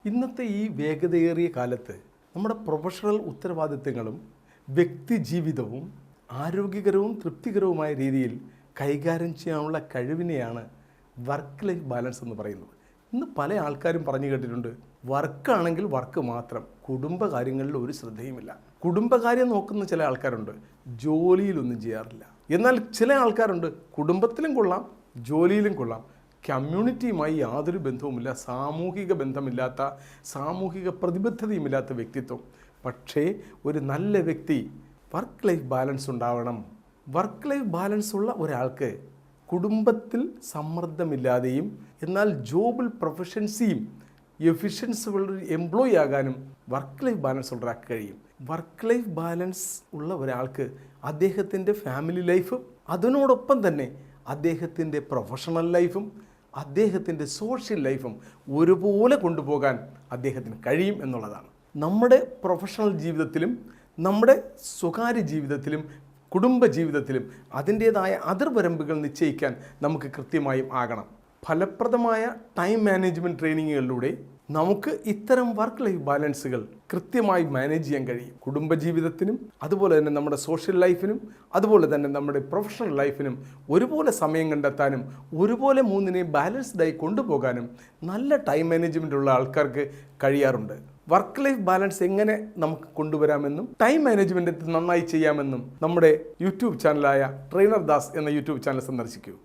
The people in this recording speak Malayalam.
ഇന്നത്തെ ഈ വേഗതയേറിയ കാലത്ത് നമ്മുടെ പ്രൊഫഷണൽ ഉത്തരവാദിത്തങ്ങളും വ്യക്തി ജീവിതവും ആരോഗ്യകരവും തൃപ്തികരവുമായ രീതിയിൽ കൈകാര്യം ചെയ്യാനുള്ള കഴിവിനെയാണ് വർക്ക് ലൈഫ് ബാലൻസ് എന്ന് പറയുന്നത്. ഇന്ന് പല ആൾക്കാരും പറഞ്ഞു കേട്ടിട്ടുണ്ട്, വർക്കാണെങ്കിൽ വർക്ക് മാത്രം, കുടുംബകാര്യങ്ങളിൽ ഒരു ശ്രദ്ധയുമില്ല. കുടുംബകാര്യം നോക്കുന്ന ചില ആൾക്കാരുണ്ട്, ജോലിയിലൊന്നും ചെയ്യാറില്ല. എന്നാൽ ചില ആൾക്കാരുണ്ട്, കുടുംബത്തിലും കൊള്ളാം ജോലിയിലും കൊള്ളാം, കമ്മ്യൂണിറ്റിയുമായി യാതൊരു ബന്ധവുമില്ല, സാമൂഹിക ബന്ധമില്ലാത്ത, സാമൂഹിക പ്രതിബദ്ധതയുമില്ലാത്ത വ്യക്തിത്വം. പക്ഷേ ഒരു നല്ല വ്യക്തി വർക്ക് ലൈഫ് ബാലൻസ് ഉണ്ടാവണം. വർക്ക് ലൈഫ് ബാലൻസ് ഉള്ള ഒരാൾക്ക് കുടുംബത്തിൽ സമ്മർദ്ദമില്ലാതെയും എന്നാൽ ജോബിൽ പ്രൊഫഷൻസിയും എഫിഷ്യൻസിയുള്ള എംപ്ലോയി ആകാനും വർക്ക് ലൈഫ് ബാലൻസ് ഉള്ള ഒരാൾക്ക് കഴിയും. വർക്ക് ലൈഫ് ബാലൻസ് ഉള്ള ഒരാൾക്ക് അദ്ദേഹത്തിൻ്റെ ഫാമിലി ലൈഫും അതിനോടൊപ്പം തന്നെ അദ്ദേഹത്തിൻ്റെ പ്രൊഫഷണൽ ലൈഫും അദ്ദേഹത്തിൻ്റെ സോഷ്യൽ ലൈഫും ഒരുപോലെ കൊണ്ടുപോകാൻ അദ്ദേഹത്തിന് കഴിയും എന്നുള്ളതാണ്. നമ്മുടെ പ്രൊഫഷണൽ ജീവിതത്തിലും നമ്മുടെ സ്വകാര്യ ജീവിതത്തിലും കുടുംബ ജീവിതത്തിലും അതിൻ്റേതായ അതിർവരമ്പുകൾ നിശ്ചയിക്കാൻ നമുക്ക് കൃത്യമായും ആകണം. ഫലപ്രദമായ ടൈം മാനേജ്മെൻറ്റ് ട്രെയിനിങ്ങുകളിലൂടെ നമുക്ക് ഇത്തരം വർക്ക് ലൈഫ് ബാലൻസുകൾ കൃത്യമായി മാനേജ് ചെയ്യാൻ കഴിയും. കുടുംബജീവിതത്തിനും അതുപോലെ തന്നെ നമ്മുടെ സോഷ്യൽ ലൈഫിനും അതുപോലെ തന്നെ നമ്മുടെ പ്രൊഫഷണൽ ലൈഫിനും ഒരുപോലെ സമയം കണ്ടെത്താനും ഒരുപോലെ മൂന്നിനെയും ബാലൻസ്ഡായി കൊണ്ടുപോകാനും നല്ല ടൈം മാനേജ്മെൻ്റ് ഉള്ള ആൾക്കാർക്ക് കഴിയാറുണ്ട്. വർക്ക് ലൈഫ് ബാലൻസ് എങ്ങനെ നമുക്ക് കൊണ്ടുവരാമെന്നും ടൈം മാനേജ്മെൻറ്റ് നന്നായി ചെയ്യാമെന്നും നമ്മുടെ യൂട്യൂബ് ചാനലായ ട്രെയിനർ ദാസ് എന്ന യൂട്യൂബ് ചാനൽ സന്ദർശിക്കൂ.